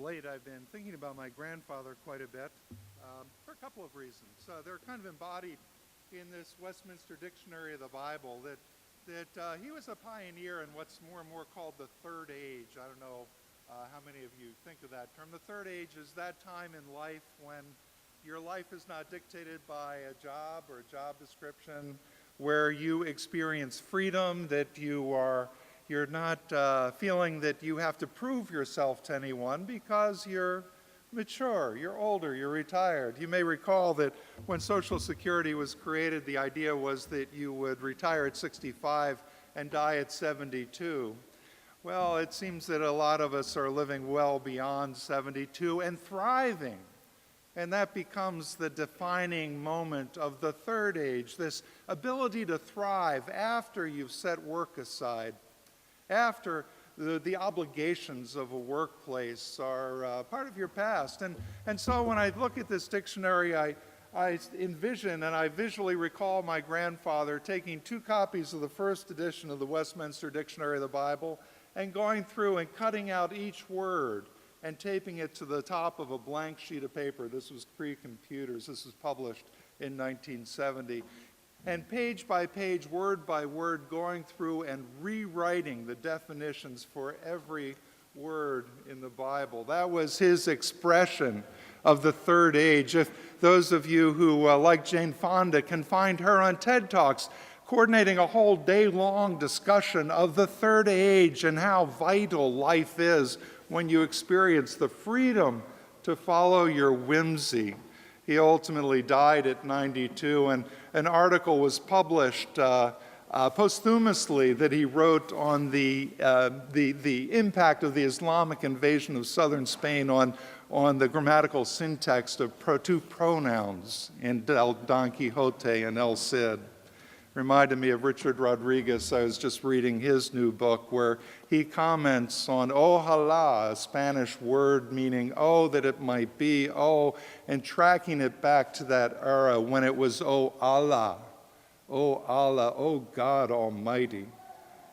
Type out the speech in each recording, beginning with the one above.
late I've been thinking about my grandfather quite a bit for a couple of reasons. They're kind of embodied in this Westminster Dictionary of the Bible that he was a pioneer in what's more and more called the Third Age. I don't know how many of you think of that term. The Third Age is that time in life when your life is not dictated by a job or a job description, where you experience freedom, that you're not feeling that you have to prove yourself to anyone because you're mature, you're older, you're retired. You may recall that when Social Security was created, the idea was that you would retire at 65 and die at 72. Well, it seems that a lot of us are living well beyond 72 and thriving. And that becomes the defining moment of the Third Age, this ability to thrive after you've set work aside, after the obligations of a workplace are part of your past. And so when I look at this dictionary, I envision and I visually recall my grandfather taking 2 copies of the first edition of the Westminster Dictionary of the Bible and going through and cutting out each word and taping it to the top of a blank sheet of paper. This was pre-computers. This was published in 1970. And page by page, word by word, going through and rewriting the definitions for every word in the Bible. That was his expression of the Third Age. If those of you who like Jane Fonda can find her on TED Talks, coordinating a whole day-long discussion of the Third Age and how vital life is when you experience the freedom to follow your whimsy. He ultimately died at 92, and an article was published posthumously that he wrote on the impact of the Islamic invasion of southern Spain on the grammatical syntax of two pronouns in Don Quixote and El Cid. Reminded me of Richard Rodriguez. I was just reading his new book where he comments on ojalá, a Spanish word meaning oh, that it might be, oh, and tracking it back to that era when it was oh Allah, oh God Almighty,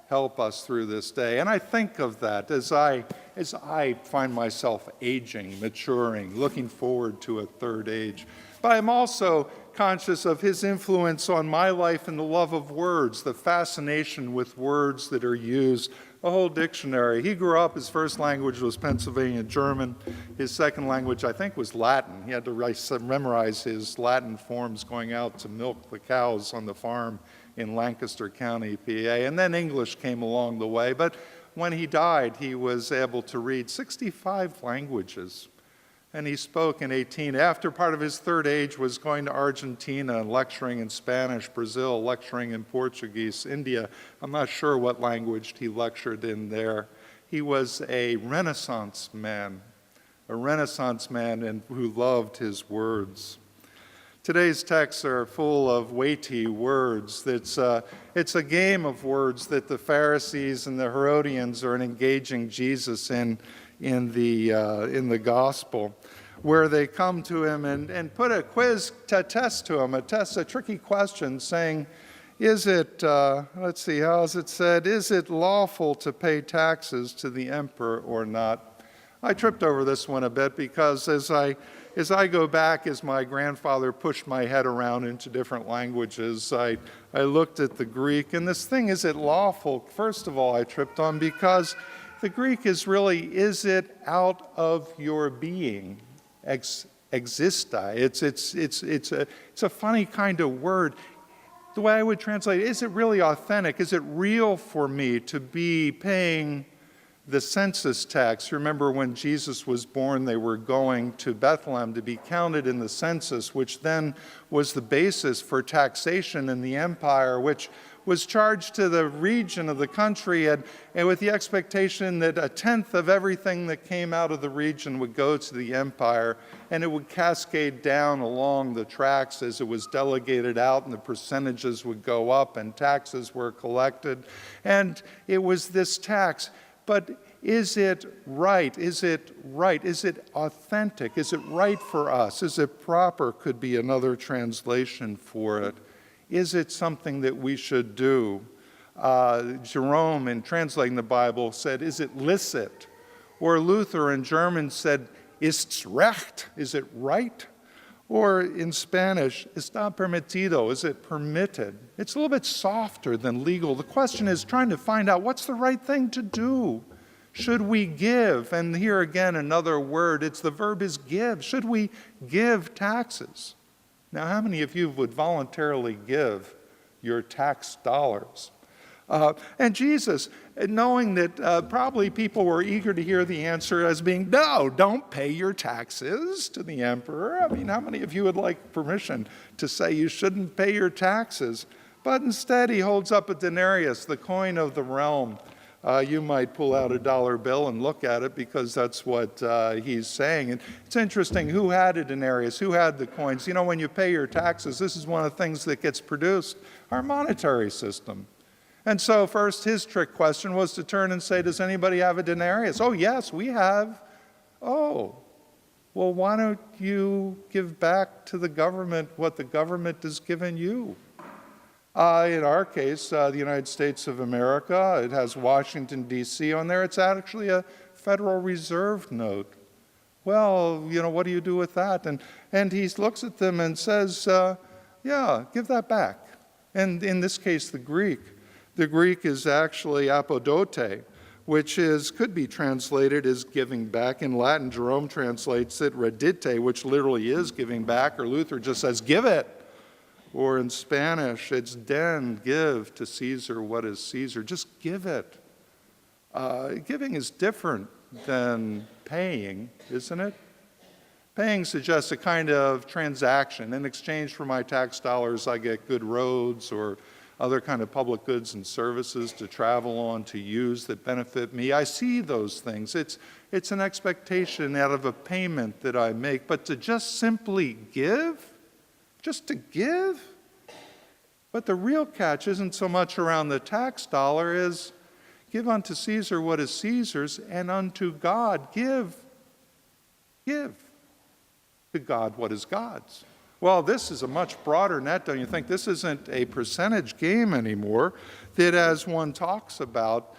help us through this day. And I think of that as I find myself aging, maturing, looking forward to a third age. But I'm also conscious of his influence on my life and the love of words, the fascination with words that are used, a whole dictionary. He grew up, his first language was Pennsylvania German. His second language, I think, was Latin. He had to memorize his Latin forms going out to milk the cows on the farm in Lancaster County, PA. And then English came along the way. But when he died, he was able to read 65 languages. And he spoke in 18. After part of his third age was going to Argentina and lecturing in Spanish, Brazil, lecturing in Portuguese, India. I'm not sure what language he lectured in there. He was a Renaissance man and who loved his words. Today's texts are full of weighty words. It's a game of words that the Pharisees and the Herodians are engaging Jesus in the gospel, where they come to him and put a quiz test to him, a tricky question saying, is it, let's see, how is it said, is it lawful to pay taxes to the emperor or not? I tripped over this one a bit because as I go back, as my grandfather pushed my head around into different languages, I looked at the Greek, and this thing, is it lawful? First of all, I tripped on because the Greek is really, is it out of your being, exista. It's a funny kind of word. The way I would translate it, is it really authentic? Is it real for me to be paying the census tax? Remember when Jesus was born, they were going to Bethlehem to be counted in the census, which then was the basis for taxation in the empire, which was charged to the region of the country, and with the expectation that 1/10 of everything that came out of the region would go to the empire, and it would cascade down along the tracks as it was delegated out, and the percentages would go up, and taxes were collected. And it was this tax. But is it right? Is it right? Is it authentic? Is it right for us? Is it proper? Could be another translation for it. Is it something that we should do? Jerome, in translating the Bible, said, is it licit Or Lutheran German said, ist's recht? Is it right? Or in Spanish, está permitido? Is it permitted? It's a little bit softer than legal. The question is trying to find out what's the right thing to do. Should we give? And here again, another word, the verb is give. Should we give taxes? Now, how many of you would voluntarily give your tax dollars? And Jesus, knowing that probably people were eager to hear the answer as being, no, don't pay your taxes to the emperor. I mean, how many of you would like permission to say you shouldn't pay your taxes? But instead, he holds up a denarius, the coin of the realm. You might pull out a dollar bill and look at it because that's what he's saying. And it's interesting, who had a denarius? Who had the coins? You know, when you pay your taxes, this is one of the things that gets produced, our monetary system. And so first, his trick question was to turn and say, does anybody have a denarius? Oh, yes, we have. Oh, well, why don't you give back to the government what the government has given you? In our case, the United States of America, it has Washington, D.C. on there. It's actually a Federal Reserve note. Well, you know, what do you do with that? And he looks at them and says, yeah, give that back. And in this case, the Greek is actually apodote, which could be translated as giving back. In Latin, Jerome translates it redite, which literally is giving back, or Luther just says, give it. Or in Spanish, it's den, give to Caesar what is Caesar. Just give it. Giving is different than paying, isn't it? Paying suggests a kind of transaction. In exchange for my tax dollars, I get good roads or other kind of public goods and services to travel on, to use that benefit me. I see those things. It's an expectation out of a payment that I make. But to just simply give, just to give? But the real catch isn't so much around the tax dollar as give unto Caesar what is Caesar's, and unto God give. Give to God what is God's. Well, this is a much broader net, don't you think? This isn't a percentage game anymore, that as one talks about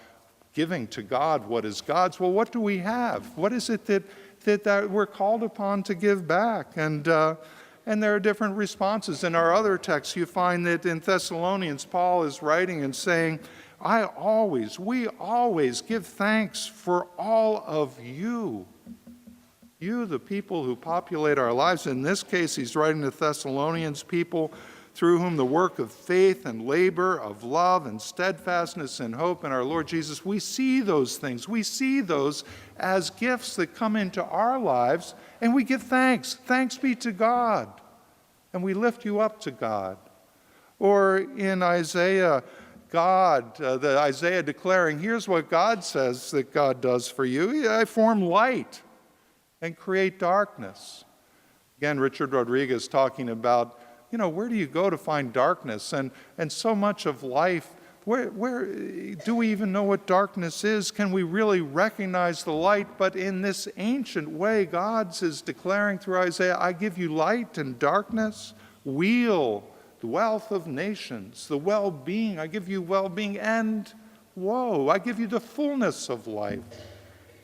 giving to God what is God's, well, what do we have? What is it that we're called upon to give back? And there are different responses. In our other texts, you find that in Thessalonians, Paul is writing and saying, we always give thanks for all of you. You, the people who populate our lives. In this case, he's writing to Thessalonians, people through whom the work of faith and labor, of love and steadfastness and hope in our Lord Jesus, we see those things. We see those as gifts that come into our lives, and we give thanks. Thanks be to God. And we lift you up to God. Or in Isaiah, Isaiah declaring, here's what God says that God does for you. I form light and create darkness. Again, Richard Rodriguez talking about, where do you go to find darkness? And so much of life, where do we even know what darkness is? Can we really recognize the light? But in this ancient way, God is declaring through Isaiah, I give you light and darkness, weal, the wealth of nations, the well-being. I give you well-being and woe. I give you the fullness of life,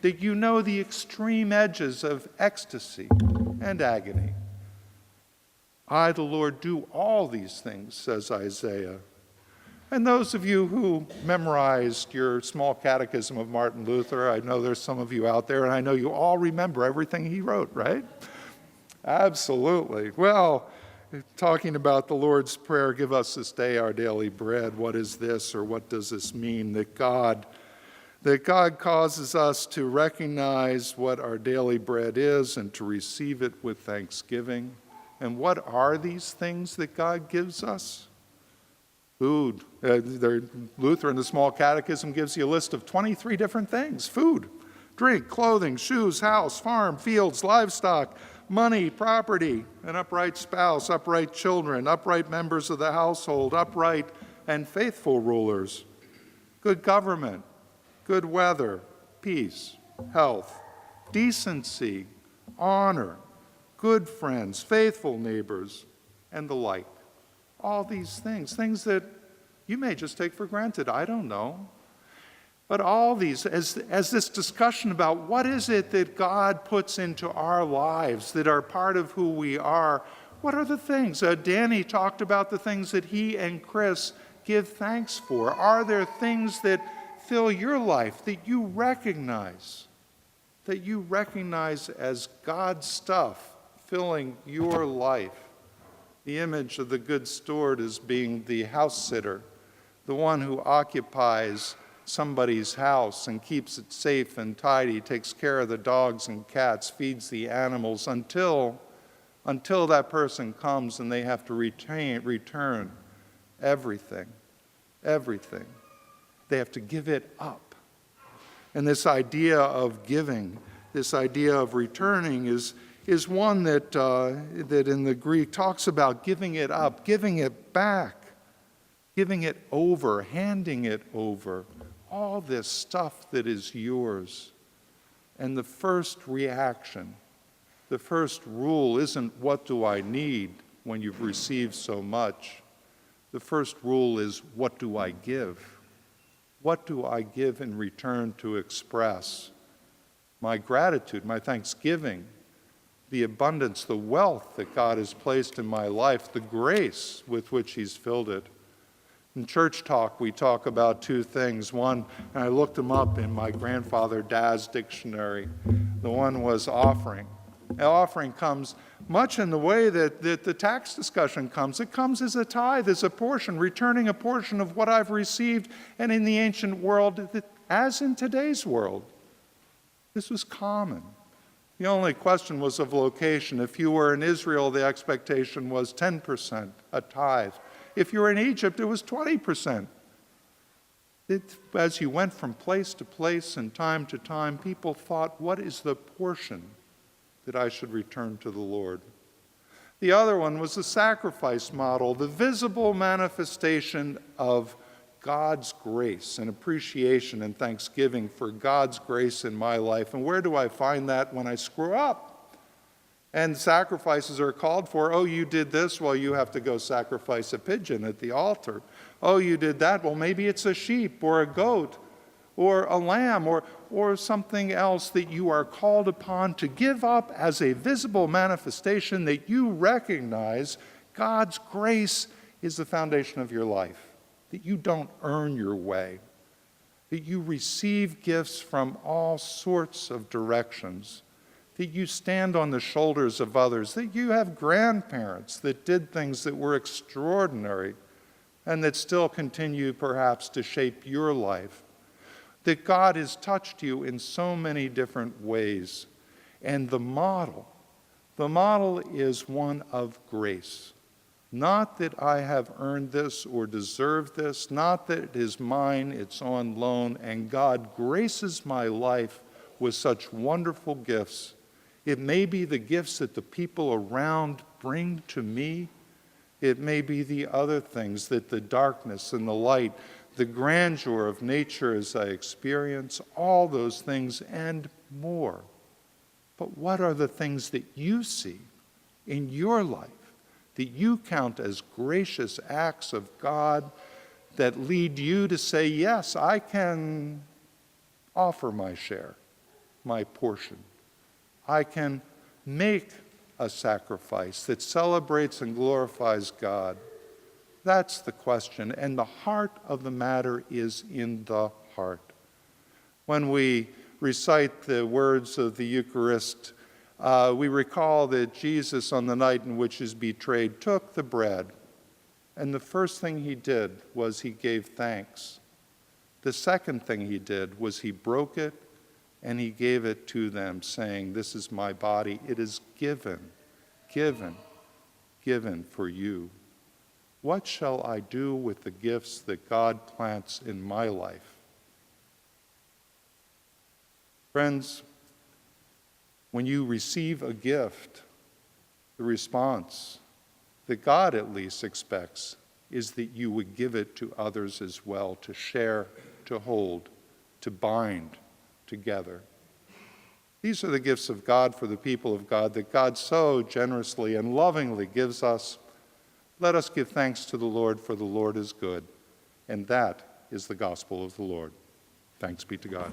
that you know the extreme edges of ecstasy and agony. I, the Lord, do all these things, says Isaiah. And those of you who memorized your small catechism of Martin Luther, I know there's some of you out there, and I know you all remember everything he wrote, right? Absolutely. Well, talking about the Lord's Prayer, give us this day our daily bread. What is this, or what does this mean? That God causes us to recognize what our daily bread is and to receive it with thanksgiving. And what are these things that God gives us? Food. Luther in the Small Catechism gives you a list of 23 different things. Food, drink, clothing, shoes, house, farm, fields, livestock, money, property, an upright spouse, upright children, upright members of the household, upright and faithful rulers, good government, good weather, peace, health, decency, honor, good friends, faithful neighbors, and the like. All these things that you may just take for granted. I don't know. But all these, as this discussion about what is it that God puts into our lives that are part of who we are, what are the things? Danny talked about the things that he and Chris give thanks for. Are there things that fill your life that you recognize as God's stuff filling your life? The image of the good steward as being the house sitter, the one who occupies somebody's house and keeps it safe and tidy, takes care of the dogs and cats, feeds the animals until that person comes and they have to return everything. They have to give it up. And this idea of giving, this idea of returning is one that in the Greek talks about giving it up, giving it back, giving it over, handing it over. All this stuff that is yours. And the first reaction, the first rule isn't what do I need when you've received so much. The first rule is what do I give? What do I give in return to express my gratitude, my thanksgiving, the abundance, the wealth that God has placed in my life, the grace with which He's filled it? In church talk, we talk about two things. One, and I looked them up in my grandfather Dad's dictionary. The one was offering. An offering comes much in the way that the tax discussion comes. It comes as a tithe, as a portion, returning a portion of what I've received. And in the ancient world, as in today's world, this was common. The only question was of location. If you were in Israel, the expectation was 10%, a tithe. If you were in Egypt, it was 20%. As you went from place to place and time to time, people thought, what is the portion that I should return to the Lord? The other one was the sacrifice model, the visible manifestation of God's grace and appreciation and thanksgiving for God's grace in my life. And where do I find that? When I screw up. And sacrifices are called for. Oh, you did this? Well, you have to go sacrifice a pigeon at the altar. Oh, you did that? Well, maybe it's a sheep or a goat or a lamb or something else that you are called upon to give up as a visible manifestation that you recognize God's grace is the foundation of your life, that you don't earn your way, that you receive gifts from all sorts of directions, that you stand on the shoulders of others, that you have grandparents that did things that were extraordinary and that still continue perhaps to shape your life, that God has touched you in so many different ways. And the model is one of grace. Not that I have earned this or deserved this, not that it is mine, it's on loan, and God graces my life with such wonderful gifts. It may be the gifts that the people around bring to me. It may be the other things, that the darkness and the light, the grandeur of nature as I experience, all those things and more. But what are the things that you see in your life that you count as gracious acts of God that lead you to say, yes, I can offer my share, my portion. I can make a sacrifice that celebrates and glorifies God. That's the question. And the heart of the matter is in the heart. When we recite the words of the Eucharist, we recall that Jesus, on the night in which he was betrayed, took the bread. And the first thing he did was he gave thanks. The second thing he did was he broke it and he gave it to them, saying, this is my body. It is given for you. What shall I do with the gifts that God plants in my life? Friends, when you receive a gift, the response that God at least expects is that you would give it to others as well, to share, to hold, to bind together. These are the gifts of God for the people of God that God so generously and lovingly gives us. Let us give thanks to the Lord, for the Lord is good. And that is the gospel of the Lord. Thanks be to God.